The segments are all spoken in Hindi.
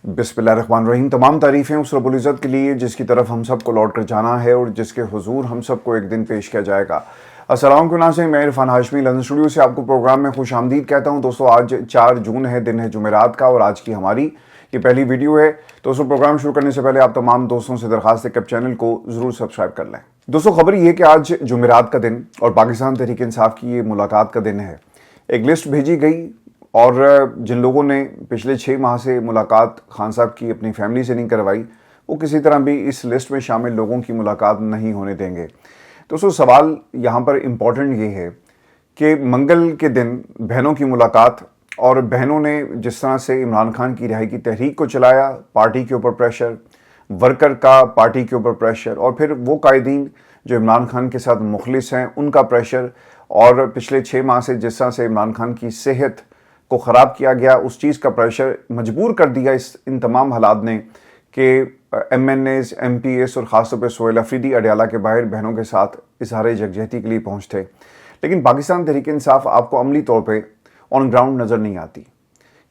बिस्मिल्लाहिर्रहमानिर्रहीम। तमाम तारीफ़ें उस रब्बुल इज़्ज़त के लिए जिसकी तरफ हम सबको लौट कर जाना है और जिसके हुजूर हम सबको एक दिन पेश किया जाएगा। अस्सलाम वालेकुम, मैं इरफान हाशमी लंदन स्टूडियो से आपको प्रोग्राम में खुश आमदीद कहता हूं। दोस्तों, आज 4 जून है, दिन है जुमेरात का और आज की हमारी ये पहली वीडियो है। दोस्तों, प्रोग्राम शुरू करने से पहले आप तमाम दोस्तों से दरख्वास्त है कि चैनल को ज़रूर सब्सक्राइब कर लें। दोस्तों, खबर ये कि आज जुमेरात का दिन और पाकिस्तान तहरीक इंसाफ की ये मुलाकात का दिन है। एक लिस्ट भेजी गई और जिन लोगों ने पिछले 6 माह से मुलाकात खान साहब की अपनी फैमिली से नहीं करवाई, वो किसी तरह भी इस लिस्ट में शामिल लोगों की मुलाकात नहीं होने देंगे। दोस्तों, सवाल यहाँ पर इम्पॉर्टेंट ये है कि मंगल के दिन बहनों की मुलाकात और बहनों ने जिस तरह से इमरान खान की रिहाई की तहरीक को चलाया, पार्टी के ऊपर प्रेशर, वर्कर का पार्टी के ऊपर प्रेशर और फिर वो कायदीन जो इमरान खान के साथ मुखलिस हैं उनका प्रेशर, और पिछले 6 माह से जिस तरह से इमरान खान की सेहत को ख़राब किया गया, उस चीज़ का प्रेशर मजबूर कर दिया इन तमाम हालात ने कि MNAs, MPs और ख़ासतौर पर सोहेल अफरीदी अडयाला के बाहर बहनों के साथ इजहार यकजहती के लिए पहुँचते। लेकिन पाकिस्तान तहरीक इंसाफ आपको अमली तौर पर ऑन ग्राउंड नज़र नहीं आती।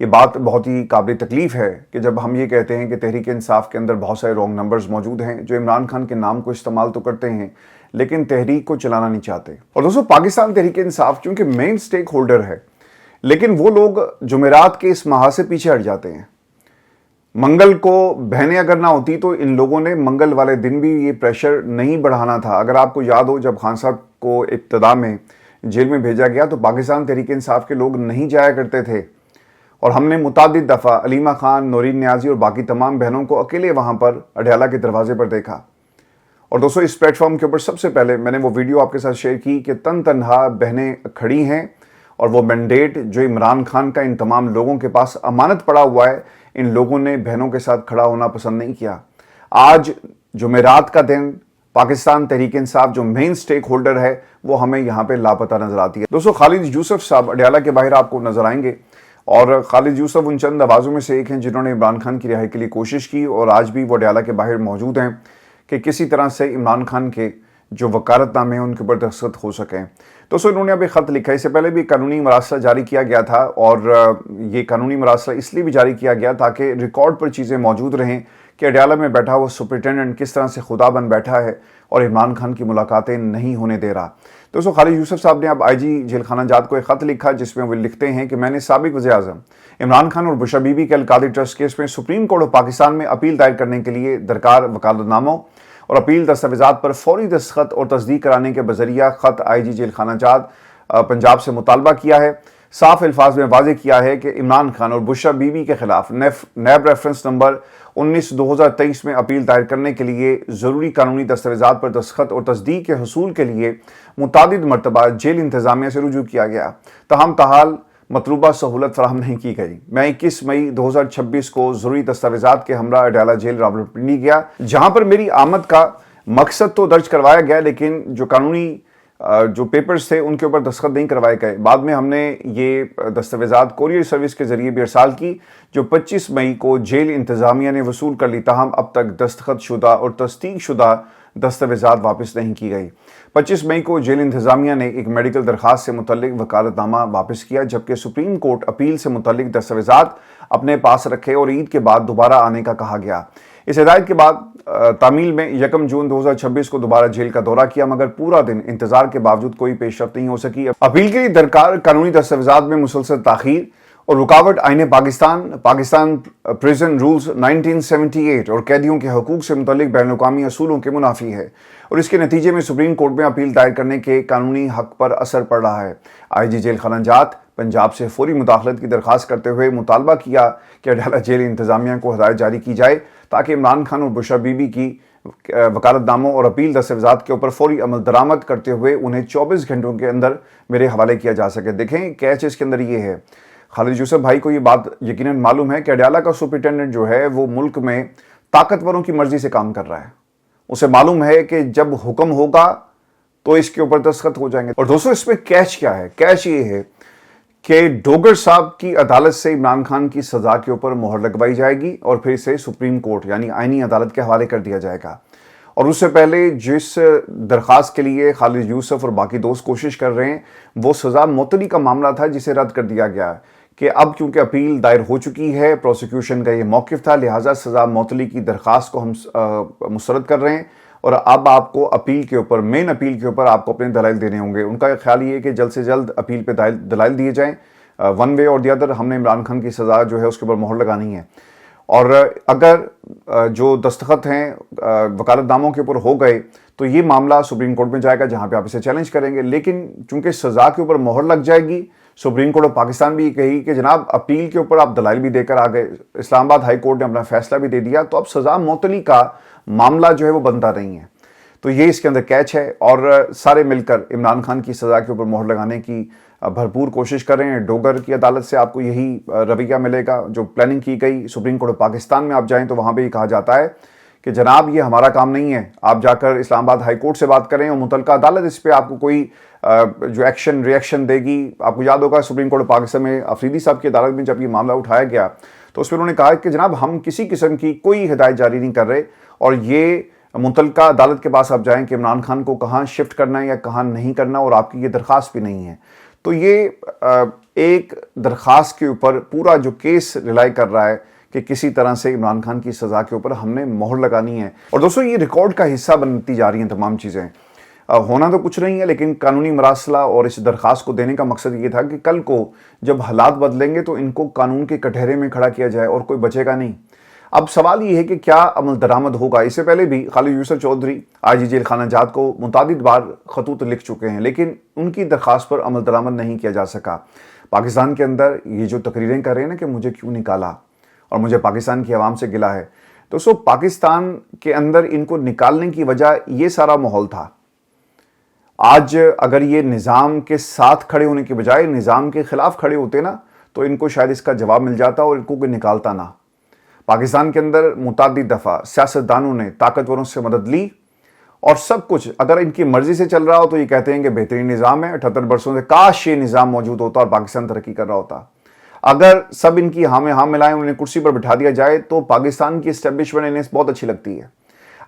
ये बात बहुत ही काबिल तकलीफ़ है कि जब हम ये कहते हैं कि तहरीक इंसाफ के अंदर बहुत सारे रॉन्ग नंबर्स मौजूद हैं जो इमरान खान के नाम को इस्तेमाल तो करते हैं लेकिन तहरीक को चलाना नहीं चाहते। और दोस्तों, पाकिस्तान तहरीक इंसाफ चूँकि मेन स्टेक होल्डर है, लेकिन वो लोग जुमेरात के इस माह से पीछे हट जाते हैं। मंगल को बहनें अगर ना होती तो इन लोगों ने मंगल वाले दिन भी ये प्रेशर नहीं बढ़ाना था। अगर आपको याद हो, जब खान साहब को इब्तदा में जेल में भेजा गया तो पाकिस्तान तहरीक इंसाफ के लोग नहीं जाया करते थे और हमने मुतादिद दफ़ा अलीमा खान, नौरीन न्याजी और बाकी तमाम बहनों को अकेले वहाँ पर अडयाला के दरवाजे पर देखा। और दोस्तों, इस प्लेटफॉर्म के ऊपर सबसे पहले मैंने वो वीडियो आपके साथ शेयर की कि तन तनहा बहनें खड़ी हैं और वो मैंडेट जो इमरान खान का इन तमाम लोगों के पास अमानत पड़ा हुआ है, इन लोगों ने बहनों के साथ खड़ा होना पसंद नहीं किया। आज जुमेरात का दिन पाकिस्तान तहरीक इंसाफ जो मेन स्टेक होल्डर है वो हमें यहाँ पे लापता नजर आती है। दोस्तों, खालिद यूसुफ साहब अडयाला के बाहर आपको नजर आएंगे और खालिद यूसुफ उन चंद आवाज़ों में से एक हैं जिन्होंने इमरान खान की रिहाई के लिए कोशिश की और आज भी वो अडयाला के बाहर मौजूद हैं कि किसी तरह से इमरान खान के जो वकालतनामे हैं उनके ऊपर दस्तखत हो सकें। दोस्तों, इन्होंने अभी ख़त लिखा है। इससे पहले भी कानूनी मरासला जारी किया गया था और ये कानूनी मरासला इसलिए भी जारी किया गया ताकि रिकॉर्ड पर चीज़ें मौजूद रहें कि अडयाला में बैठा हुआ सुपरिटेंडेंट किस तरह से खुदा बन बैठा है और इमरान खान की मुलाकातें नहीं होने दे रहा। दोस्तों, खालिद यूसुफ साहब ने अब IG जेल खाना जात को एक ख़त लिखा जिसमें वो लिखते हैं कि मैंने साबिक वज़ीर-ए-आज़म इमरान खान और बुशरा बीबी के अलकादी ट्रस्ट केस में सुप्रीम कोर्ट ऑफ पाकिस्तान में अपील दायर करने के लिए दरकार वकालतनामों और अपील दस्तावेजात पर फौरी दस्तखत और तस्दीक कराने के बजरिया ख़त IG जेल खाना जात पंजाब से मुतालबा किया है। साफ अल्फाज में वाज़ेह किया है कि इमरान खान और बुशरा बीबी के खिलाफ नैब रेफरेंस नंबर 19/2023 में अपील दायर करने के लिए ज़रूरी कानूनी दस्तावेजात पर दस्तखत और तस्दीक के हसूल के लिए मुतादिद मरतबा जेल इंतज़ामिया से रुजू किया गया, तहम ताहाल मतलूबा सहूलत फराहम नहीं की गई। मैं 21 मई 2026 को ज़रूरी दस्तावेजात के हमरा अडयाला जेल रावलपिंडी गया, जहाँ पर मेरी आमद का मकसद तो दर्ज करवाया गया लेकिन जो कानूनी जो पेपर्स थे उनके ऊपर दस्तखत नहीं करवाए गए। बाद में हमने ये दस्तावेजात कोरियर सर्विस के ज़रिए भी इरसाल की जो 25 मई को जेल इंतज़ामिया ने वसूल कर ली, ताहम अब तक दस्तखत शुदा और तस्दीक शुदा दस्तावेजात वापस नहीं की गई। 25 मई को जेल इंतज़ामिया ने एक मेडिकल दरख्वास्त से मुतल्लिक वकालतनामा वापस किया, जबकि सुप्रीम कोर्ट अपील से मुतल्लिक दस्तावेजात अपने पास रखे और ईद के बाद दोबारा आने का कहा गया। इस हिदायत के बाद तामील में 1 जून 2026 को दोबारा जेल का दौरा किया, मगर पूरा दिन इंतजार के बावजूद कोई पेशरफ्त नहीं हो सकी। अपील के लिए दरकार कानूनी दस्तावेजात में मुसलसल ताखीर और रुकावट आईन पाकिस्तान प्रिजन रूल्स 1978 और कैदियों के हकूक से मुतल्लिक बैनुल-अक़वामी असूलों के मुनाफी है और इसके नतीजे में सुप्रीम कोर्ट में अपील दायर करने के कानूनी हक पर असर पड़ रहा है। IG जेल खाना जात पंजाब से फौरी मुदाखलत की दरख्वास्त करते हुए मुतालबा किया कि अडयाला जेल इंतज़ामिया को हदायत जारी की जाए ताकि इमरान खान और बुशरा बीबी की वकालतनामों और अपील दस्तावेजात के ऊपर फौरी अमल दरामद करते हुए उन्हें 24 घंटों के अंदर मेरे हवाले किया जा सके। देखें, कैच इसके अंदर ये है, खालिद यूसुफ भाई को ये बात यकीनन मालूम है कि अडयाला का सुपरिटेंडेंट जो है वो मुल्क में ताकतवरों की मर्जी से काम कर रहा है। उसे मालूम है कि जब हुक्म होगा तो इसके ऊपर दस्तखत हो जाएंगे। और दोस्तों, इसमें कैच क्या है? कैच ये है कि डोगर साहब की अदालत से इमरान खान की सजा के ऊपर मोहर लगवाई जाएगी और फिर इसे सुप्रीम कोर्ट यानी आईनी अदालत के हवाले कर दिया जाएगा। और उससे पहले जिस दरख्वास्त के लिए खालिद यूसुफ और बाकी दोस्त कोशिश कर रहे हैं वो सजा मुअत्तली का मामला था जिसे रद्द कर दिया गया कि अब क्योंकि अपील दायर हो चुकी है, प्रोसिक्यूशन का ये मौक़िफ़ था, लिहाजा सज़ा मौतली की दरख्वास्त को हम मुस्तरद कर रहे हैं और अब आपको अपील के ऊपर, मेन अपील के ऊपर आपको अपने दलाइल देने होंगे। उनका ख्याल ये है कि जल्द से जल्द अपील पे दलाइल दिए जाएँ, वन वे और दी अदर। हमने इमरान खान की सज़ा जो है उसके ऊपर मोहर लगानी है और अगर जो दस्तखत हैं वकालतनामों के ऊपर हो गए तो ये मामला सुप्रीम कोर्ट में जाएगा, जहां पे आप इसे चैलेंज करेंगे। लेकिन चूंकि सज़ा के ऊपर मोहर लग जाएगी, सुप्रीम कोर्ट ऑफ पाकिस्तान भी कही कि जनाब अपील के ऊपर आप दलाइल भी देकर आ गए, इस्लामाबाद हाई कोर्ट ने अपना फैसला भी दे दिया, तो अब सज़ा मुअत्तली का मामला जो है वो बनता नहीं है। तो ये इसके अंदर कैच है और सारे मिलकर इमरान खान की सज़ा के ऊपर मोहर लगाने की भरपूर कोशिश कर रहे हैं। डोगर की अदालत से आपको यही रवैया मिलेगा जो प्लानिंग की गई। सुप्रीम कोर्ट ऑफ पाकिस्तान में आप जाएं तो वहाँ पे ये कहा जाता है कि जनाब ये हमारा काम नहीं है, आप जाकर इस्लामाबाद हाई कोर्ट से बात करें और मुतल्लिका अदालत इस पर आपको कोई जो एक्शन रिएक्शन देगी। आपको याद होगा सुप्रीम कोर्ट ऑफ पाकिस्तान में अफरीदी साहब की अदालत में जब ये मामला उठाया गया तो उस पर उन्होंने कहा कि जनाब हम किसी किस्म की कोई हिदायत जारी नहीं कर रहे और ये मुतल्लिका अदालत के पास आप जाएं कि इमरान खान को कहाँ शिफ्ट करना है या कहाँ नहीं करना, और आपकी ये दरख्वास्त भी नहीं है। तो ये एक दरख्वास्त के ऊपर पूरा जो केस रिलाई कर रहा है कि किसी तरह से इमरान खान की सज़ा के ऊपर हमने मोहर लगानी है। और दोस्तों ये रिकॉर्ड का हिस्सा बनती जा रही हैं तमाम चीज़ें। होना तो कुछ नहीं है, लेकिन कानूनी मरासला और इस दरख्वास्त को देने का मकसद ये था कि कल को जब हालात बदलेंगे तो इनको कानून के कटहरे में खड़ा किया जाए और कोई बचेगा नहीं। अब सवाल ये है कि क्या अमल दरामद होगा। इससे पहले भी खालिद यूसुफ चौधरी आईजी जेल खाना जात को मुतादिद बार खतूत लिख चुके हैं, लेकिन उनकी दरख्वास्त पर अमल दरामद नहीं किया जा सका। पाकिस्तान के अंदर ये जो तकरीरें कर रहे हैं ना कि मुझे क्यों निकाला और मुझे पाकिस्तान की आवाम से गिला है, दोस्तों पाकिस्तान के अंदर इनको निकालने की वजह ये सारा माहौल था। आज अगर ये निज़ाम के साथ खड़े होने की बजाय निज़ाम के खिलाफ खड़े होते ना तो इनको शायद इसका जवाब मिल जाता और इनको कोई निकालता ना। पाकिस्तान के अंदर मुतादिद दफ़ा सियासतदानों ने ताकतवरों से मदद ली और सब कुछ अगर इनकी मर्जी से चल रहा हो तो ये कहते हैं कि बेहतरीन निज़ाम है, 78 बरसों से काश ये निज़ाम मौजूद होता और पाकिस्तान तरक्की कर रहा होता। अगर सब इनकी हाँ में हाँ मिलाएं, उन्हें कुर्सी पर बिठा दिया जाए तो पाकिस्तान की इस्टेब्लिशमेंट इन्हें बहुत अच्छी लगती है।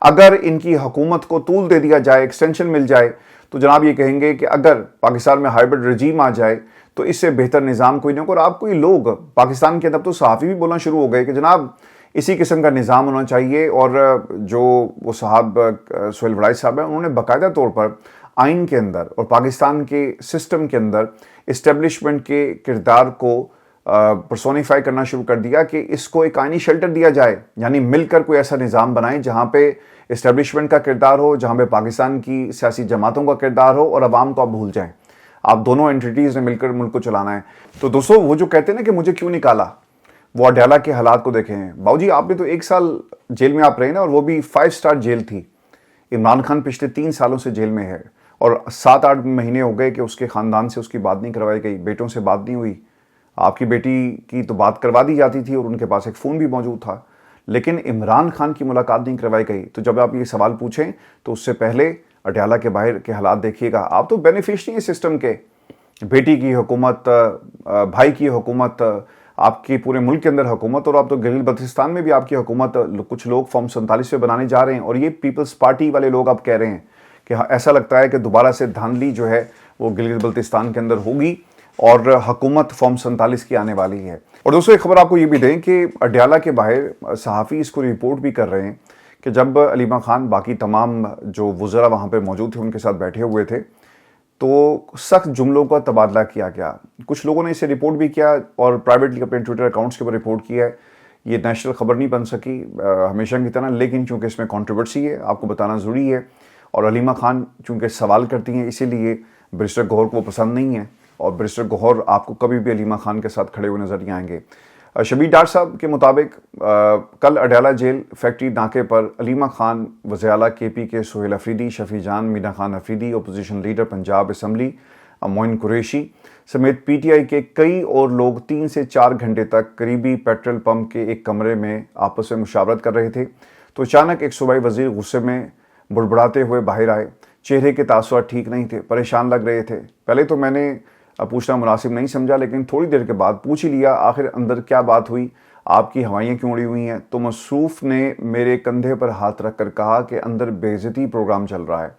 अगर इनकी हुकूमत को तूल दे दिया जाए, एक्सटेंशन मिल जाए, तो जनाब ये कहेंगे कि अगर पाकिस्तान में हाइब्रिड रजीम आ जाए तो इससे बेहतर निज़ाम कोई नहीं होगा। और आपको ये लोग पाकिस्तान के अंदर तो सहाफ़ी भी बोलना शुरू हो गए कि जनाब इसी किस्म का निज़ाम होना चाहिए। और जो वो साहब सुहेल वड़ाई साहब हैं उन्होंने बाकायदा तौर पर आइन के अंदर और पाकिस्तान के सिस्टम के अंदर इस्टेब्लिशमेंट के किरदार को पर्सोनीफाई करना शुरू कर दिया कि इसको एक आइनी शेल्टर दिया जाए, यानी मिलकर कोई ऐसा निज़ाम बनाएं जहाँ पे इस्टेब्लिशमेंट का किरदार हो, जहाँ पे पाकिस्तान की सियासी जमातों का किरदार हो और अवाम को आप भूल जाएं। आप दोनों एंटिटीज़ ने मिलकर मुल्क को चलाना है। तो दोस्तों वो जो कहते हैं ना कि मुझे क्यों निकाला, वो अडयाला के हालात को देखें हैं। बाबूजी आपने तो 1 साल जेल में आप रहे ना, और वो भी 5 स्टार जेल थी। इमरान खान पिछले 3 सालों से जेल में है और 7-8 महीने हो गए कि उसके ख़ानदान से उसकी बात नहीं करवाई गई, बेटों से बात नहीं हुई। आपकी बेटी की तो बात करवा दी जाती थी और उनके पास एक फ़ोन भी मौजूद था, लेकिन इमरान खान की मुलाकात नहीं करवाई गई। तो जब आप ये सवाल पूछें तो उससे पहले अडयाला के बाहर के हालात देखिएगा। आप तो बेनिफिशरी हैं सिस्टम के, बेटी की हुकूमत, भाई की हुकूमत, आपकी पूरे मुल्क के अंदर हुकूमत, और आप तो गिलगित बल्तिस्तान में भी आपकी हुकूमत कुछ लोग फॉर्म 47 पे बनाने जा रहे हैं। और ये पीपल्स पार्टी वाले लोग आप कह रहे हैं कि ऐसा लगता है कि दोबारा से धांधली जो है वो गिलगित बल्तिस्तान के अंदर होगी और हुकूमत फॉर्म 47 की आने वाली है। और दोस्तों एक खबर आपको ये भी दें कि अडयाला के बाहर सहाफ़ी इसको रिपोर्ट भी कर रहे हैं कि जब अलीमा खान बाकी तमाम जो वज़रा वहाँ पे मौजूद थे उनके साथ बैठे हुए थे तो सख्त जुमलों का तबादला किया गया। कुछ लोगों ने इसे रिपोर्ट भी किया और प्राइवेटली अपने ट्विटर अकाउंट्स के ऊपर रिपोर्ट किया है। ये नेशनल खबर नहीं बन सकी हमेशा की तरह, लेकिन चूँकि इसमें कंट्रोवर्सी है आपको बताना ज़रूरी है। और अलीमा खान चूँकि सवाल करती हैं इसीलिए बैरिस्टर गौहर को पसंद नहीं है और बैरिस्टर गौहर आपको कभी भी अलीमा खान के साथ खड़े हुए नजर नहीं आएंगे। शबीर डार साहब के मुताबिक कल अडयाला जेल फैक्ट्री नाके पर अलीमा खान, वज़ीर-ए-आला KP के Suhail Afridi, Shafi Jan, Meena Khan Afridi, opposition leader Punjab assembly Moin Qureshi समेत PTI के कई और लोग 3 से 4 घंटे तक करीबी पेट्रोल पंप के एक कमरे में आपस में मुशावरत कर रहे थे। तो अचानक एक सूबाई वज़ीर गुस्से में बुड़बुड़ाते हुए बाहर आए। चेहरे के तासुरात ठीक नहीं थे, परेशान लग रहे थे। पहले तो मैंने पूछना मुनासिब नहीं समझा, लेकिन थोड़ी देर के बाद पूछ ही लिया, आखिर अंदर क्या बात हुई, आपकी हवाइयाँ क्यों उड़ी हुई हैं। तो मसरूफ़ ने मेरे कंधे पर हाथ रख कर कहा कि अंदर बेइज्जती प्रोग्राम चल रहा है।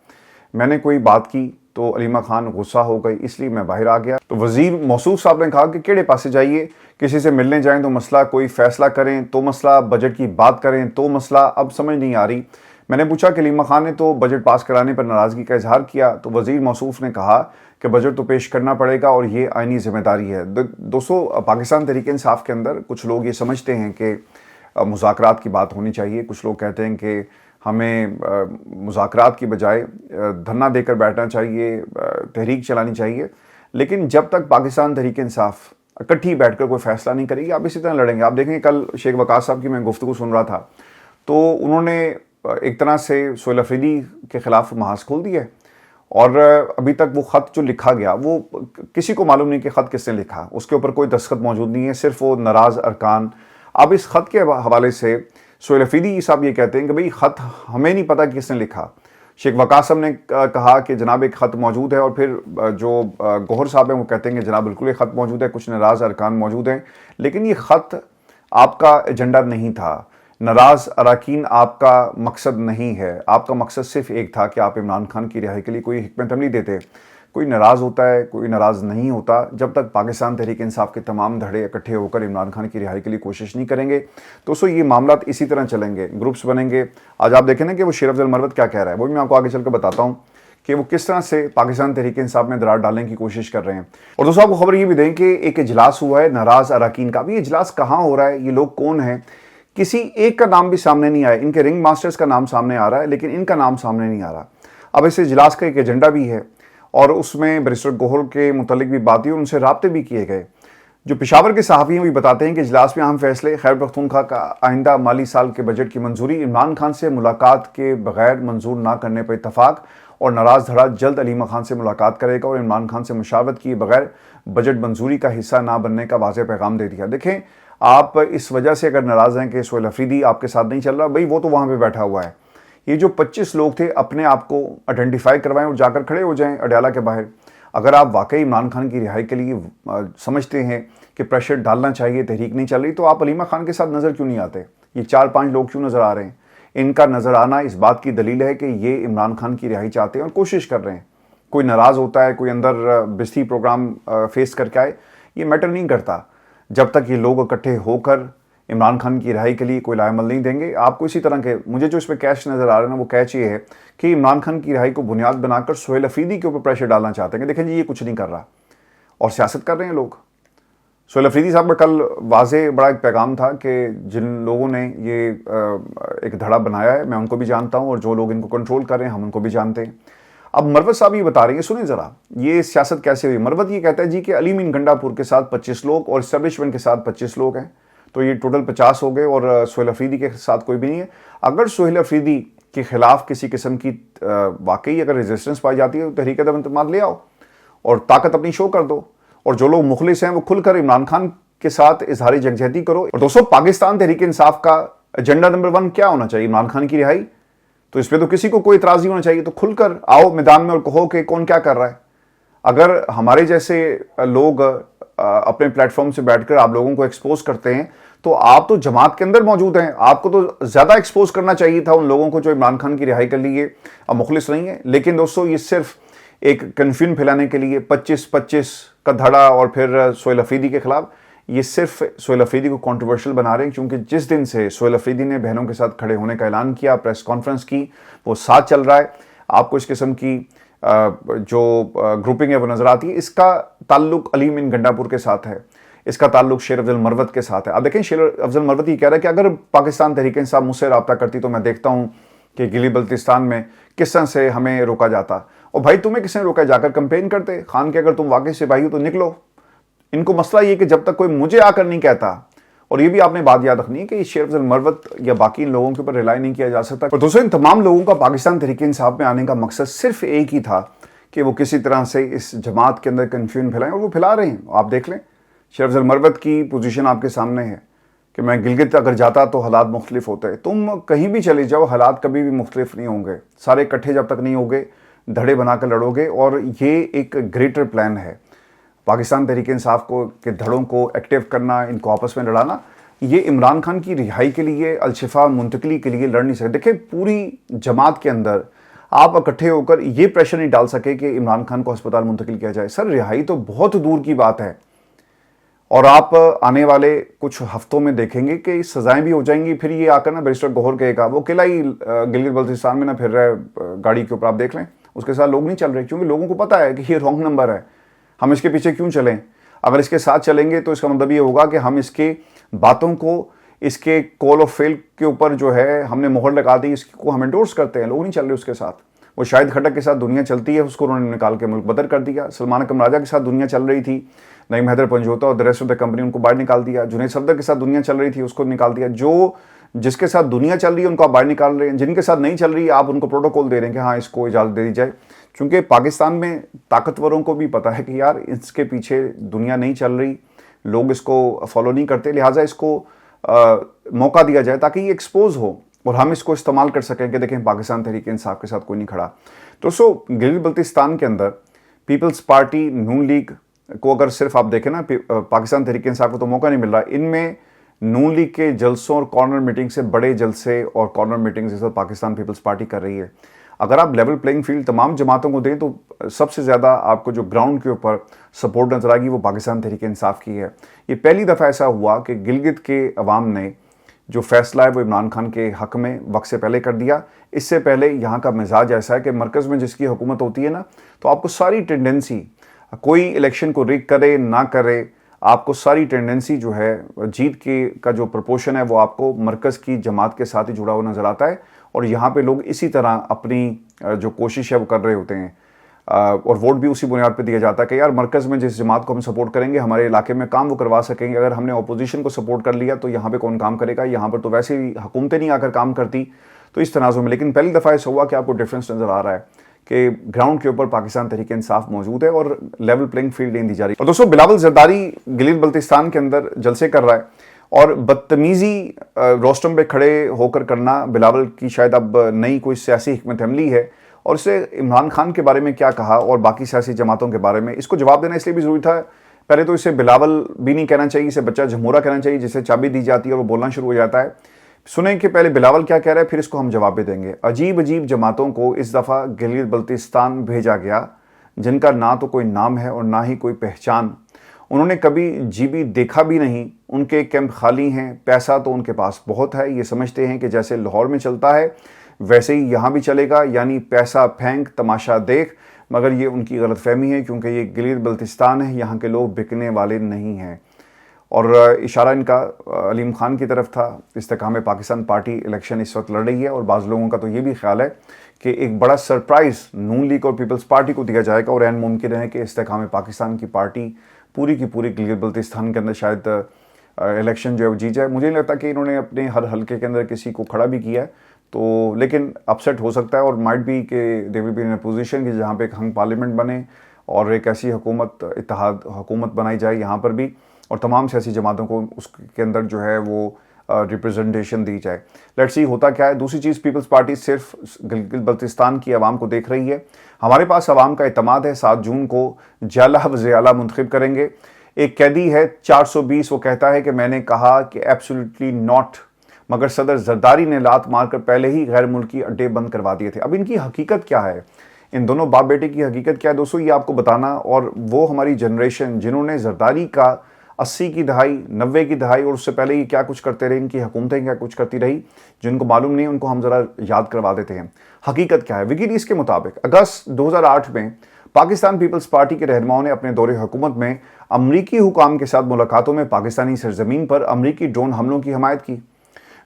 मैंने कोई बात की तो अलीमा खान गुस्सा हो गई, इसलिए मैं बाहर आ गया। तो वजीर मौसूफ साहब ने कहा कि केड़े पासे जाइए, किसी से मिलने जाएं तो मसला, कोई फैसला करें तो मसला, बजट की बात करें तो मसला, अब समझ नहीं आ रही। मैंने पूछा कि अलीमा खान ने तो बजट पास कराने पर नाराज़गी का इजहार किया, तो वजीर मौसूफ ने कहा कि बजट तो पेश करना पड़ेगा और ये आईनी जिम्मेदारी है। दोस्तों, पाकिस्तान तहरीक इंसाफ के अंदर कुछ लोग ये समझते हैं कि मुज़ाकरात की बात होनी चाहिए, कुछ लोग कहते हैं कि हमें मुज़ाकरात की बजाय धरना देकर बैठना चाहिए, तहरीक चलानी चाहिए। लेकिन जब तक पाकिस्तान तहरीक इंसाफ इकट्ठी बैठकर कोई फैसला नहीं करेगी, आप इसी तरह लड़ेंगे। आप देखेंगे, कल शेख वकास साहब की मैं गुफ्तगू सुन रहा था, तो उन्होंने एक तरह से सोहेल अफरीदी के खिलाफ महाज खोल दिया है। और अभी तक वो ख़त जो लिखा गया, वो किसी को मालूम नहीं कि ख़त किसने लिखा, उसके ऊपर कोई दस्तखत मौजूद नहीं है, सिर्फ वो नाराज़ अरकान। अब इस ख़त के हवाले से सोहेल अफरीदी साहब ये कहते हैं कि भाई ख़त हमें नहीं पता कि किसने लिखा। शेख वकास साहब ने कहा कि जनाब एक ख़त मौजूद है, और फिर जो गौहर साहब हैं वो कहते हैं कि जनाब बिल्कुल एक ख़त मौजूद है, कुछ नाराज़ अरकान मौजूद हैं। लेकिन ये ख़त आपका एजेंडा नहीं था, नाराज़ अरकान आपका मकसद नहीं है। आपका मकसद सिर्फ एक था कि आप इमरान खान की रिहाई के लिए कोई हिकमत अमली देते। कोई नाराज़ होता है, कोई नाराज़ नहीं होता जब तक पाकिस्तान तहरीक इंसाफ के तमाम धड़े इकट्ठे होकर इमरान खान की रिहाई के लिए कोशिश नहीं करेंगे। दोस्तों, ये मामला इसी तरह चलेंगे, ग्रुप्स बनेंगे। आज आप देखें ना कि वो शेर अफजल मरवत क्या कह रहा है, वो भी मैं आपको आगे चलकर बताता हूँ कि वो किस तरह से पाकिस्तान तहरीक इंसाफ में दरार डालने की कोशिश कर रहे हैं। और दोस्तों, आपको खबर ये भी दें कि एक इजलास हुआ है नाराज़ अरकान का। भी इजलास कहाँ हो रहा है, ये लोग कौन है, किसी एक का नाम भी सामने नहीं आया। इनके रिंग मास्टर्स का नाम सामने आ रहा है, लेकिन इनका नाम सामने नहीं आ रहा। अब इस इजलास का एक एजेंडा भी है, और उसमें बैरिस्टर गौहर के मुतालिक भी बात हुई, उनसे राब्ते भी किए गए। जो पेशावर के सहाफ़ी हैं वो बताते हैं कि इजलास में अहम फैसले, खैबर पख्तूनख्वा का आइंदा माली साल के बजट की मंजूरी, इमरान खान से मुलाकात के बगैर मंजूर ना करने पर इतफाक़, और नाराज़ धड़ा जल्द अलीमा खान से मुलाकात करेगा और इमरान खान से मुशावरत किए बगैर बजट मंजूरी का हिस्सा ना बनने का वाज़ेह पैगाम दे दिया। देखें, आप इस वजह से अगर नाराज़ हैं कि सोहेल अफरीदी आपके साथ नहीं चल रहा, भाई वो तो वहाँ पर बैठा हुआ है। ये जो 25 लोग थे, अपने आप को आइडेंटिफाई करवाएं और जाकर खड़े हो जाएं अडयाला के बाहर। अगर आप वाकई इमरान खान की रिहाई के लिए समझते हैं कि प्रेशर डालना चाहिए, तहरीक नहीं चल रही, तो आप अलीमा खान के साथ नज़र क्यों नहीं आते? ये 4-5 लोग क्यों नज़र आ रहे हैं? इनका नज़र आना इस बात की दलील है कि ये इमरान खान की रिहाई चाहते हैं और कोशिश कर रहे हैं। कोई नाराज़ होता है, कोई अंदर बिस्ती प्रोग्राम फेस करके आए, ये मैटर नहीं करता। जब तक ये लोग इकट्ठे होकर इमरान खान की रिहाई के लिए कोई लाएमल नहीं देंगे। आपको इसी तरह के, मुझे जो इस पर कैच नज़र आ रहा है ना, वो कैच ये है कि इमरान खान की रिहाई को बुनियाद बनाकर सोहेल अफरीदी के ऊपर प्रेशर डालना चाहते हैं। देखें जी, ये कुछ नहीं कर रहा और सियासत कर रहे हैं लोग। सोहेल अफरीदी साहब का कल वाज़े बड़ा एक पैगाम था कि जिन लोगों ने ये एक धड़ा बनाया है, मैं उनको भी जानता हूँ, और जो लोग इनको कंट्रोल कर रहे हैं हम उनको भी जानते हैं। अब मरवत साहब ये बता रहे हैं, सुने ज़रा ये सियासत कैसे हुई। मरवत ये कहता है जी कि अली मीन गंडापुर के साथ 25 लोग और इस्टेब्लिशमेंट के साथ 25 लोग हैं, तो ये टोटल 50 हो गए, और सोहेल अफरीदी के साथ कोई भी नहीं है। अगर सोहेल अफरीदी के खिलाफ किसी किस्म की वाकई अगर रेजिस्टेंस पाई जाती है, तो तहरीक अदम ले आओ और ताकत अपनी शो कर दो, और जो लोग मुखलिस हैं वो खुलकर इमरान खान के साथ इजहारी यकजहती करो। और दोस्तों, पाकिस्तान तहरीक इंसाफ का एजेंडा नंबर 1 क्या होना चाहिए? इमरान खान की रिहाई। तो इस पर तो किसी को कोई इतराज़ नहीं होना चाहिए। तो खुलकर आओ मैदान में और कहो कि कौन क्या कर रहा है। अगर हमारे जैसे लोग अपने प्लेटफॉर्म से बैठकर आप लोगों को एक्सपोज करते हैं, तो आप तो जमात के अंदर मौजूद हैं, आपको तो ज़्यादा एक्सपोज करना चाहिए था उन लोगों को जो इमरान खान की रिहाई के लिए मुखलिस नहीं है। लेकिन दोस्तों, ये सिर्फ एक कन्फ्यूजन फैलाने के लिए 25-25 का धड़ा और फिर सोहेल अफरीदी के खिलाफ, ये सिर्फ सोहेल अफरीदी को कंट्रोवर्शियल बना रहे हैं। क्योंकि जिस दिन से सोहेल अफरीदी ने बहनों के साथ खड़े होने का ऐलान किया, प्रेस कॉन्फ्रेंस की, वो साथ चल रहा है। आपको इस किस्म की जो ग्रुपिंग है वो नज़र आती है। इसका ताल्लुक अली मीन गंडापुर के साथ है, इसका ताल्लुक शेर अफजल मरवत के साथ है। अब देखें, शेर अफजल मरवत ये कह रहा है कि अगर पाकिस्तान तहरीक इंसाफ मुझसे रब्ता करती तो मैं देखता हूँ कि गिली बल्तिस्तान में किस तरह से हमें रोका जाता। और भाई, तुम्हें किसने रोका? जाकर कंपेन करते खान के। अगर तुम वाकई सिपाही हो तो निकलो। इनको मसला ये कि जब तक कोई मुझे आकर नहीं कहता, और ये भी आपने बात याद रखनी है कि शेर अफजल मरवत या बाकी इन लोगों के ऊपर रिलाई नहीं किया जा सकता। और दोस्तों, इन तमाम लोगों का पाकिस्तान तहरीक इंसाफ में आने का मकसद सिर्फ एक ही था कि वो किसी तरह से इस जमात के अंदर कन्फ्यूजन फैलाएं, और वो फैला रहे हैं। आप देख लें, शेर अफजल मरवत की पोजीशन आपके सामने है कि मैं गिलगित अगर जाता तो हालात मुख्तलिफ होते। तुम कहीं भी चले जाओ, हालात कभी भी मुख्तलिफ नहीं होंगे। सारे इकट्ठे जब तक नहीं होंगे, धड़े बनाकर लड़ोगे। और ये एक ग्रेटर प्लान है, पाकिस्तान तहरीक इंसाफ को के धड़ों को एक्टिव करना, इनको आपस में लड़ाना। ये इमरान खान की रिहाई के लिए, अलशिफा मुंतकली के लिए लड़ नहीं सकते। देखिए, पूरी जमात के अंदर आप इकट्ठे होकर ये प्रेशर नहीं डाल सके कि इमरान खान को अस्पताल मुंतकिल किया जाए। सर, रिहाई तो बहुत दूर की बात है, और आप आने वाले कुछ हफ्तों में देखेंगे कि सजाएं भी हो जाएंगी। फिर ये आकर ना बैरिस्टर गौहर कहेगा, वो अकेला ही गिलगित बल्तिस्तान में ना फिर रहा है गाड़ी के ऊपर, आप देख लें, उसके साथ लोग नहीं चल रहे, क्योंकि लोगों को पता है कि ये रॉन्ग नंबर है, हम इसके पीछे क्यों चलें। अगर इसके साथ चलेंगे तो इसका मतलब ये होगा कि हम इसके बातों को, इसके कॉल ऑफ फेल के ऊपर जो है हमने मोहर लगा दी, इसको हम एंडोर्स करते हैं। लोग नहीं चल रहे उसके साथ। वो शाहिद खट्टक के साथ दुनिया चलती है, उसको उन्होंने निकाल के मुल्क बदर कर दिया। सलमान अकरम राजा के साथ दुनिया चल रही थी, नईम हैदर पंजोता और the rest of the company, उनको बाहर निकाल दिया। जुनैद सफदर के साथ दुनिया चल रही थी, उसको निकाल दिया। जो जिसके साथ दुनिया चल रही है उनको आप बाहर निकाल रहे हैं, जिनके साथ नहीं चल रही आप उनको प्रोटोकॉल दे रहे हैं कि हाँ इसको इजाज़त दे दी जाए। क्योंकि पाकिस्तान में ताकतवरों को भी पता है कि यार इसके पीछे दुनिया नहीं चल रही, लोग इसको फॉलो नहीं करते, लिहाजा इसको मौका दिया जाए ताकि ये एक्सपोज हो और हम इसको इस्तेमाल कर सकें कि देखें पाकिस्तान तहरीक इंसाफ के साथ कोई नहीं खड़ा। दोस्तों, गिलगित बल्तिस्तान के अंदर पीपल्स पार्टी, नून लीग को अगर सिर्फ आप देखें ना, पाकिस्तान तहरीक इंसाफ को तो मौका नहीं मिल रहा। इनमें नून लीग के जलसों और कॉर्नर मीटिंग से बड़े जलसे और कॉर्नर मीटिंग जैसा पाकिस्तान पीपल्स पार्टी कर रही है। अगर आप लेवल प्लेइंग फील्ड तमाम जमातों को दें तो सबसे ज़्यादा आपको जो ग्राउंड के ऊपर सपोर्ट नजर आएगी वो पाकिस्तान तहरीक इंसाफ की है। ये पहली दफ़ा ऐसा हुआ कि गिलगित के अवाम ने जो फैसला है वो इमरान खान के हक़ में वक्त से पहले कर दिया। इससे पहले यहाँ का मिजाज ऐसा है कि मरकज़ में जिसकी हुकूमत होती है ना, तो आपको सारी टेंडेंसी, कोई इलेक्शन को रिग करे ना करे, आपको सारी टेंडेंसी जो है जीत के का जो प्रपोर्शन है वो आपको मरकज़ की जमात के साथ ही जुड़ा हुआ नज़र आता है। और यहाँ पे लोग इसी तरह अपनी जो कोशिश है वो कर रहे होते हैं, और वोट भी उसी बुनियाद पे दिया जाता है कि यार मरकज़ में जिस जमात को हम सपोर्ट करेंगे हमारे इलाके में काम वो करवा सकेंगे। अगर हमने अपोजिशन को सपोर्ट कर लिया तो यहाँ पे कौन काम करेगा, यहाँ पर तो वैसे ही हुकूमतें नहीं आकर काम करती। तो इस तनाज़ुर में लेकिन पहली दफ़ा ऐसा हुआ कि आपको डिफरेंस नज़र आ रहा है कि ग्राउंड के ऊपर पाकिस्तान तहरीक इंसाफ मौजूद है और लेवल प्लेइंग फील्ड नहीं दी जा रही। और दोस्तों, बिलावल जरदारी गिलगित बल्तिस्तान के अंदर जलसे कर रहा है, और बदतमीज़ी रोस्टम पे खड़े होकर करना बिलावल की शायद अब नई कोई सियासी हिकमत अमली है। और इससे इमरान खान के बारे में क्या कहा और बाकी सियासी जमातों के बारे में, इसको जवाब देना इसलिए भी ज़रूरी था। पहले तो इसे बिलावल भी नहीं कहना चाहिए, इसे बच्चा जमूरा कहना चाहिए, जिसे चाबी दी जाती है और वो बोलना शुरू हो जाता है। सुने कि पहले बिलावल क्या कह रहा है, फिर इसको हम जवाब भी देंगे। अजीब अजीब जमातों को इस दफ़ा गिलगित बल्तिस्तान भेजा गया, जिनका ना तो कोई नाम है और ना ही कोई पहचान। उन्होंने कभी जीबी देखा भी नहीं, उनके कैंप खाली हैं, पैसा तो उनके पास बहुत है। ये समझते हैं कि जैसे लाहौर में चलता है वैसे ही यहाँ भी चलेगा, यानी पैसा फेंक तमाशा देख। मगर ये उनकी गलतफहमी है, क्योंकि ये गिलगित बल्तिस्तान है, यहाँ के लोग बिकने वाले नहीं हैं। और इशारा इनका अलीम खान की तरफ था। इस्तेकाम पाकिस्तान पार्टी इलेक्शन इस वक्त लड़ रही है, और बाज़ लोगों का तो ये भी ख्याल है कि एक बड़ा सरप्राइज़ नून लीग और पीपल्स पार्टी को दिया जाएगा, और ऐन मुमकिन है कि इस्तेकाम पाकिस्तान की पार्टी पूरी की पूरी गिलगित बल्तिस्तान के अंदर शायद इलेक्शन जो है वो जीत जाए। मुझे नहीं लगता कि इन्होंने अपने हर हल्के के अंदर किसी को खड़ा भी किया है, तो लेकिन अपसेट हो सकता है, और माइट भी कि they will be in a position कि जहाँ पे एक हंग पार्लियामेंट बने और एक ऐसी हुकूमत इत्तेहाद हुकूमत बनाई जाए यहाँ पर भी, और तमाम सियासी जमातों को उसके अंदर जो है वो रिप्रेजेंटेशन दी जाए। लेट्स सी होता क्या है। दूसरी चीज़, पीपल्स पार्टी सिर्फ गिलगित बल्तिस्तान की आवाम को देख रही है। हमारे पास आवाम का इत्तेमाद है। 7 जून को जाला वज़ीर आला मुंतखब करेंगे। एक कैदी है 420, वो कहता है कि मैंने कहा कि एब्सोल्युटली नॉट, मगर सदर जरदारी ने लात मारकर पहले ही गैर मुल्की अड्डे बंद करवा दिए थे। अब इनकी हकीकत क्या है, इन दोनों बाप बेटे की हकीकत क्या है दोस्तों, ये आपको बताना। और वो हमारी जनरेशन जिन्होंने जरदारी का 80 की दहाई, 90 की दहाई और उससे पहले ये क्या कुछ करते रहे, इनकी हुकूमतें क्या कुछ करती रही, जिनको मालूम नहीं, उनको हम ज़रा याद करवा देते हैं। हकीकत क्या है। विकीलीक्स के मुताबिक अगस्त 2008 में पाकिस्तान पीपल्स पार्टी के रहनुमाओं ने अपने दौरे हुकूमत में अमरीकी हुकाम के साथ मुलाकातों में पाकिस्तानी सरजमीन पर अमरीकी ड्रोन हमलों की हमायत की।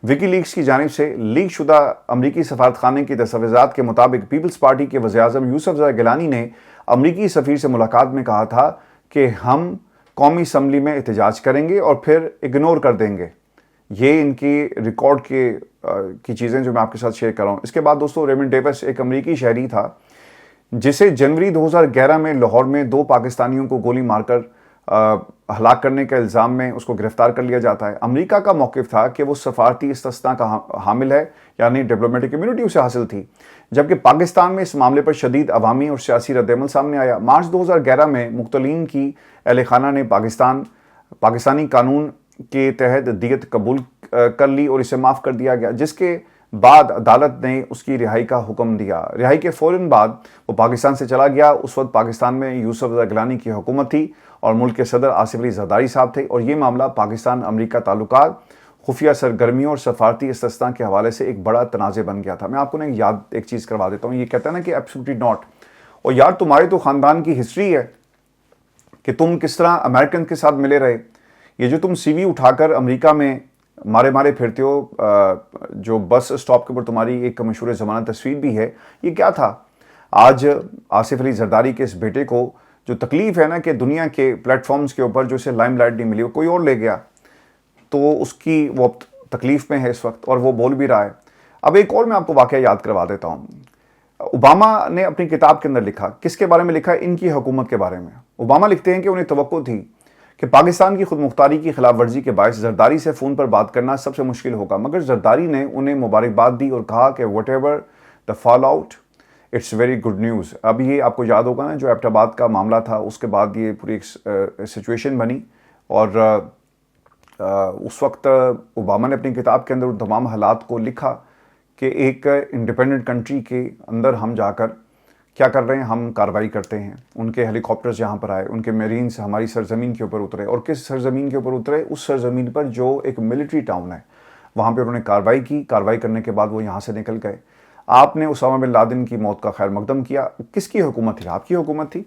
विकीलीक्स की जानिब से लीक शुदा अमरीकी सफारतखाने की दस्तावेज़ात के मुताबिक पीपल्स पार्टी के वज़ीर-ए-आज़म यूसुफ ज़र गिलानी ने अमरीकी सफ़ीर से मुलाकात में कहा था कि हम कौमी असम्बली में एहतजाज करेंगे और फिर इग्नोर कर देंगे। ये इनकी रिकॉर्ड की चीज़ें जो मैं आपके साथ शेयर कर रहा हूँ। इसके बाद दोस्तों, रेमंड डेविस एक अमरीकी शहरी था जिसे जनवरी 2011 में लाहौर में 2 पाकिस्तानियों को गोली मारकर हलाक करने के इल्ज़ाम में उसको गिरफ्तार कर लिया जाता है। अमेरिका का मौक़िफ़ था कि वो सफारती इस्तिस्ना का हामिल है, यानी डिप्लोमेटिक इम्यूनिटी उसे हासिल थी, जबकि पाकिस्तान में इस मामले पर शदीद अवामी और सियासी रद्दअमल सामने आया। मार्च 2011 में मुख्तलीन की अहल खाना ने पाकिस्तानी कानून के तहत दियत कबूल कर ली और इसे माफ़ कर दिया गया, जिसके बाद अदालत ने उसकी रिहाई का हुक्म दिया। रिहाई के फ़ौरन बाद वो पाकिस्तान से चला गया। उस वक्त पाकिस्तान में यूसुफ रज़ा गिलानी की हुकूमत थी और मुल्क के सदर आसिफ अली ज़रदारी साहब थे, और ये मामला पाकिस्तान अमरीका ताल्लुकात, खुफिया सरगर्मियों और सफारती इस्तिस्ना के हवाले से एक बड़ा तनाज़े बन गया था। मैं आपको एक चीज़ करवा देता हूँ। ये कहता है ना कि एब्सोल्युटली नॉट, और यार तुम्हारे तो ख़ानदान की हिस्ट्री है कि तुम किस तरह अमेरिकन के साथ मिले रहे। ये जो तुम CV उठाकर अमेरिका में मारे मारे फिरते हो, जो बस स्टॉप के ऊपर तुम्हारी एक मशहूर ज़माना तस्वीर भी है, ये क्या था? आज आसिफ अली ज़रदारी के इस बेटे को जो तकलीफ़ है ना कि दुनिया के प्लेटफॉर्म्स के ऊपर जो इसे लाइमलाइट नहीं मिली, वो कोई और ले गया, तो उसकी वो तकलीफ़ में है इस वक्त, और वो बोल भी रहा है। अब एक और मैं आपको वाक़या याद करवा देता हूँ। ओबामा ने अपनी किताब के अंदर लिखा, किसके बारे में लिखा? इनकी हुकूमत के बारे में। ओबामा लिखते हैं कि उन्हें तवक्को थी कि पाकिस्तान की खुद मुख्तारी की खिलाफ वर्जी के बायस जरदारी से फ़ोन पर बात करना सबसे मुश्किल होगा, मगर जरदारी ने उन्हें मुबारकबाद दी और कहा कि what ever the fall out, it's very good news. अब ये आपको याद होगा ना, जो एबटाबाद का मामला था, उसके बाद ये पूरी एक सिचुएशन बनी, और उस वक्त ओबामा ने अपनी किताब के अंदर उन तमाम हालात को लिखा कि एक इंडिपेंडेंट कंट्री के अंदर हम जाकर क्या कर रहे हैं, हम कार्रवाई करते हैं। उनके हेलीकॉप्टर्स यहाँ पर आए, उनके मेरीन्स हमारी सरजमीन के ऊपर उतरे, और किस सरजमीन के ऊपर उतरे? उस सरजमीन पर जो एक मिलिट्री टाउन है, वहाँ पर उन्होंने कार्रवाई की। कार्रवाई करने के बाद वो यहाँ से निकल गए। आपने उसामा बिन लादेन की मौत का खैर मकदम किया। किसकी हुकूमत थी? आपकी हुकूमत थी।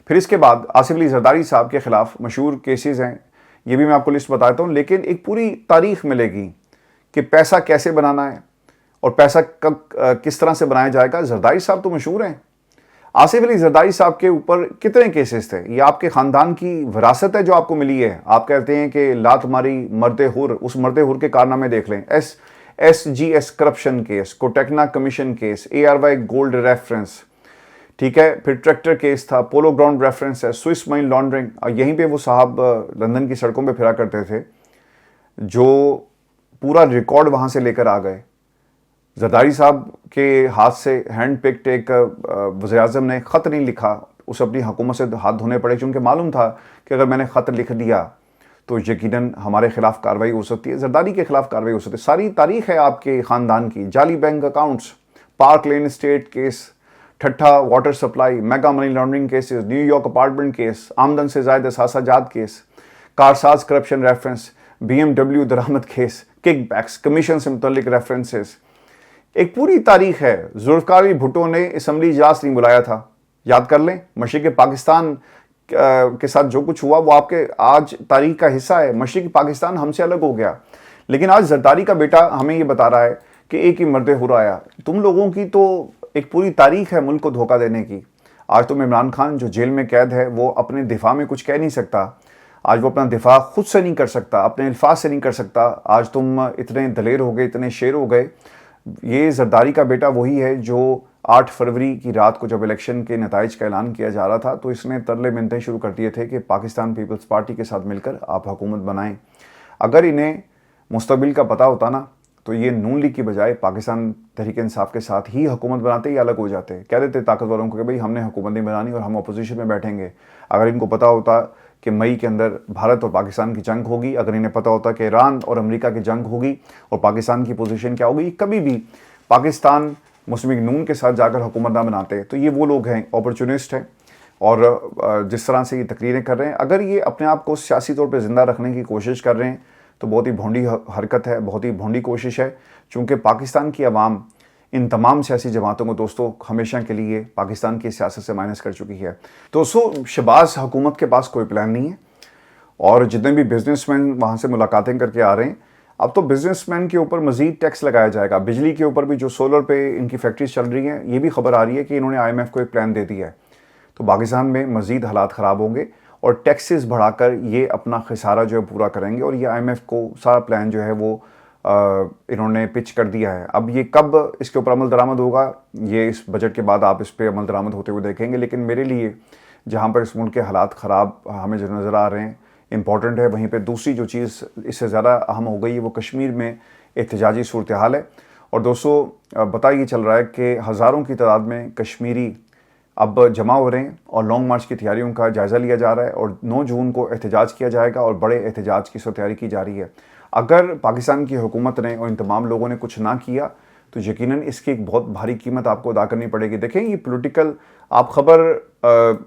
फिर इसके बाद आसिफ अली ज़रदारी साहब के ख़िलाफ़ मशहूर केसेस हैं, ये भी मैं आपको लिस्ट बताता हूँ, लेकिन एक पूरी तारीख मिलेगी कि पैसा कैसे बनाना है और पैसा कब किस तरह से बनाया जाएगा। ज़रदारी साहब तो मशहूर हैं। आसिफ अली ज़रदारी साहब के ऊपर कितने केसेस थे? ये आपके ख़ानदान की विरासत है जो आपको मिली है। आप कहते हैं कि ला तुम्हारी मर्दे हुर, उस मर्दे हुर के कारनामे देख लें। SGS corruption case, Cotecna commission case, ARY gold reference, ठीक है, फिर ट्रैक्टर केस था, पोलो ग्राउंड रेफरेंस है, स्विस मनी लॉन्ड्रिंग, और यहीं पे वो साहब लंदन की सड़कों पे फिरा करते थे, जो पूरा रिकॉर्ड वहाँ से लेकर आ गए। जरदारी साहब के हाथ से हैंड पिक्ड एक वज़ीर-ए-आज़म ने ख़त नहीं लिखा, उसे अपनी हुकूमत से हाथ धोने पड़े, क्योंकि मालूम था कि अगर मैंने ख़त लिख दिया तो यकीनन हमारे खिलाफ कार्रवाई हो सकती है, जरदारी के खिलाफ कार्रवाई हो सकती है। सारी तारीख है आपके ख़ानदान की। जाली bank accounts, park lane state case, Thatta water supply, mega money laundering cases, New York apartment case, आमदन से ज़ायद असासा जात case, Karsaz corruption reference, BMW दरामद केस, किक बैक्स, कमीशन से मुतल्लिक रेफरेंसेस, एक पूरी तारीख है। जुल्फ़िकार अली भुट्टो ने असम्बली इजलास नहीं बुलाया था, याद कर लें। मशरिक़ पाकिस्तान के साथ जो कुछ हुआ वो आपके आज तारीख का हिस्सा है। मशरिक़ पाकिस्तान हमसे अलग हो गया, लेकिन आज जरदारी का बेटा हमें ये बता रहा है कि एक ही मर्द हुर आया। तुम लोगों की तो एक पूरी तारीख है मुल्क को धोखा देने की। आज तुम इमरान खान जो जेल में कैद है, वो अपने दिफा में कुछ कह नहीं सकता। आज वो अपना दिफा खुद से नहीं कर सकता, अपने अल्फाज से नहीं कर सकता। आज तुम इतने दलेर हो गए, इतने शेर हो गए। ये जरदारी का बेटा वही है जो 8 फरवरी की रात को जब इलेक्शन के नताइज का ऐलान किया जा रहा था, तो इसने तरले मिनतें शुरू कर दिए थे कि पाकिस्तान पीपल्स पार्टी के साथ मिलकर आप हुकूमत बनाएं। अगर इन्हें मुस्तकबिल का पता होता ना, तो ये नून लीग की बजाय पाकिस्तान तहरीक इंसाफ के साथ ही हुकूमत बनाते या अलग हो जाते। कह देते ताकतवरों को कि भाई हमने हुकूमत नहीं बनानी और हम अपोजिशन में बैठेंगे। अगर इनको पता होता कि मई के अंदर भारत और पाकिस्तान की जंग होगी, अगर इन्हें पता होता कि ईरान और अमेरिका की जंग होगी और पाकिस्तान की पोजीशन क्या होगी, कभी भी पाकिस्तान मुस्लिम लीग नून के साथ जाकर हुकूमत ना बनाते। तो ये वो लोग हैं, अपॉर्चुनिस्ट हैं, और जिस तरह से ये तकरीरें कर रहे हैं, अगर ये अपने आप को सियासी तौर पर ज़िंदा रखने की कोशिश कर रहे हैं तो बहुत ही भोंडी हरकत है, बहुत ही भोंडी कोशिश है। चूँकि पाकिस्तान की आवाम इन तमाम सियासी जमातों को दोस्तों हमेशा के लिए पाकिस्तान की सियासत से माइनस कर चुकी है। दोस्तों, शहबाज हुकूमत के पास कोई प्लान नहीं है, और जितने भी बिजनेसमैन वहाँ से मुलाकातें करके आ रहे हैं, अब तो बिजनेसमैन के ऊपर मजीद टैक्स लगाया जाएगा। बिजली के ऊपर भी जो सोलर पे इनकी फैक्ट्रीज चल रही हैं, ये भी खबर आ रही है कि इन्होंने IMF को एक प्लान दे दिया है। तो पाकिस्तान में मजीद हालात ख़राब होंगे और टैक्सेस बढ़ाकर ये अपना खसारा जो है पूरा करेंगे, और ये IMF को सारा प्लान जो है वो इन्होंने पिच कर दिया है। अब ये कब इसके ऊपर अमल दरामद होगा, ये इस बजट के बाद आप इस पर अमल दरामद होते हुए देखेंगे। लेकिन मेरे लिए जहाँ पर इस मुल्क के हालात ख़राब हमें जो नज़र आ रहे हैं इम्पॉर्टेंट है, वहीं पे दूसरी जो चीज़ इससे ज़्यादा अहम हो गई है वो कश्मीर में एहतजाजी सूरत हाल है। और दोस्तों, पता ये चल रहा है कि हज़ारों की तादाद में कश्मीरी अब जमा हो रहे हैं और लॉन्ग मार्च की तैयारियों का जायज़ा लिया जा रहा है, और 9 जून को एहतजाज किया जाएगा और बड़े एहतजाज की तैयारी की जा रही है। अगर पाकिस्तान की हुकूमत ने और इन तमाम लोगों ने कुछ ना किया तो यकीनन इसकी एक बहुत भारी कीमत आपको अदा करनी पड़ेगी। देखें, ये पॉलिटिकल आप खबर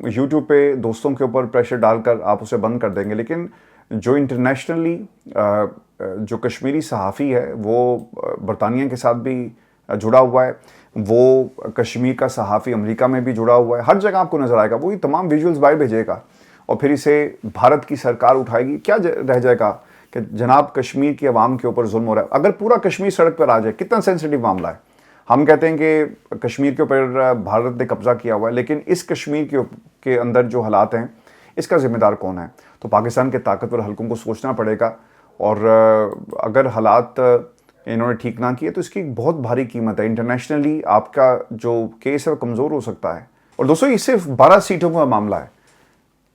यूट्यूब पे दोस्तों के ऊपर प्रेशर डालकर आप उसे बंद कर देंगे, लेकिन जो इंटरनेशनली जो कश्मीरी सहाफ़ी है वो बरतानिया के साथ भी जुड़ा हुआ है, वो कश्मीर का सहाफ़ी अमेरिका में भी जुड़ा हुआ है, हर जगह आपको नज़र आएगा, वो ये तमाम विजुअल्स बाहर भेजेगा और फिर इसे भारत की सरकार उठाएगी। क्या रह जाएगा कि जनाब कश्मीर की आवाम के ऊपर जुल्म हो रहा है। अगर पूरा कश्मीर सड़क पर आ जाए, कितना सेंसिटिव मामला है। हम कहते हैं कि कश्मीर के ऊपर भारत ने कब्जा किया हुआ है, लेकिन इस कश्मीर के अंदर जो हालात हैं इसका जिम्मेदार कौन है? तो पाकिस्तान के ताकतवर हलकों को सोचना पड़ेगा और अगर हालात इन्होंने ठीक ना किए तो इसकी एक बहुत भारी कीमत है। इंटरनेशनली आपका जो केस है वो कमज़ोर हो सकता है। और दोस्तों, ये सिर्फ 12 सीटों का मामला है,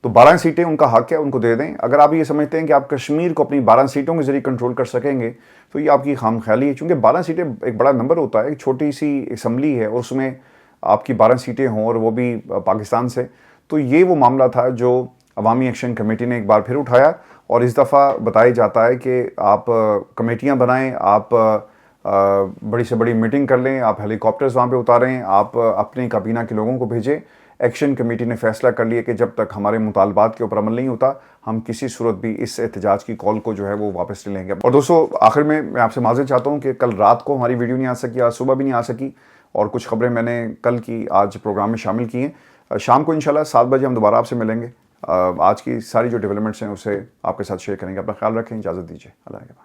तो 12 सीटें उनका हक है, उनको दे दें। अगर आप ये समझते हैं कि आप कश्मीर को अपनी 12 सीटों के जरिए कंट्रोल कर सकेंगे तो ये आपकी खामख्याली है, क्योंकि 12 सीटें एक बड़ा नंबर होता है। एक छोटी सी असम्बली है और उसमें आपकी 12 सीटें हों और वो भी पाकिस्तान से। तो ये वो मामला था जो अवामी एक्शन कमेटी ने एक बार फिर उठाया और इस दफ़ा बताया जाता है कि आप कमेटियाँ बनाएं, आप बड़ी से बड़ी मीटिंग कर लें, आप हेलीकॉप्टर्स वहाँ पे उतारें, आप अपनी काबीना के लोगों को भेजें। एक्शन कमेटी ने फैसला कर लिया कि जब तक हमारे मुतालबात के ऊपर अमल नहीं होता, हम किसी सूरत भी इस एहतजाज की कॉल को जो है वो वापस ले लेंगे। और दोस्तों, आखिर में मैं आपसे माज़रत चाहता हूँ कि कल रात को हमारी वीडियो नहीं आ सकी, आज सुबह भी नहीं आ सकी और कुछ खबरें मैंने कल की आज प्रोग्राम में शामिल की हैं। शाम को इंशाल्लाह 7 बजे हम दोबारा आपसे मिलेंगे। आज की सारी जो डेवलपमेंट्स हैं उसे आपके साथ शेयर करेंगे। अपना ख्याल रखें, इजाज़त दीजिए। अल्लाह के बाद।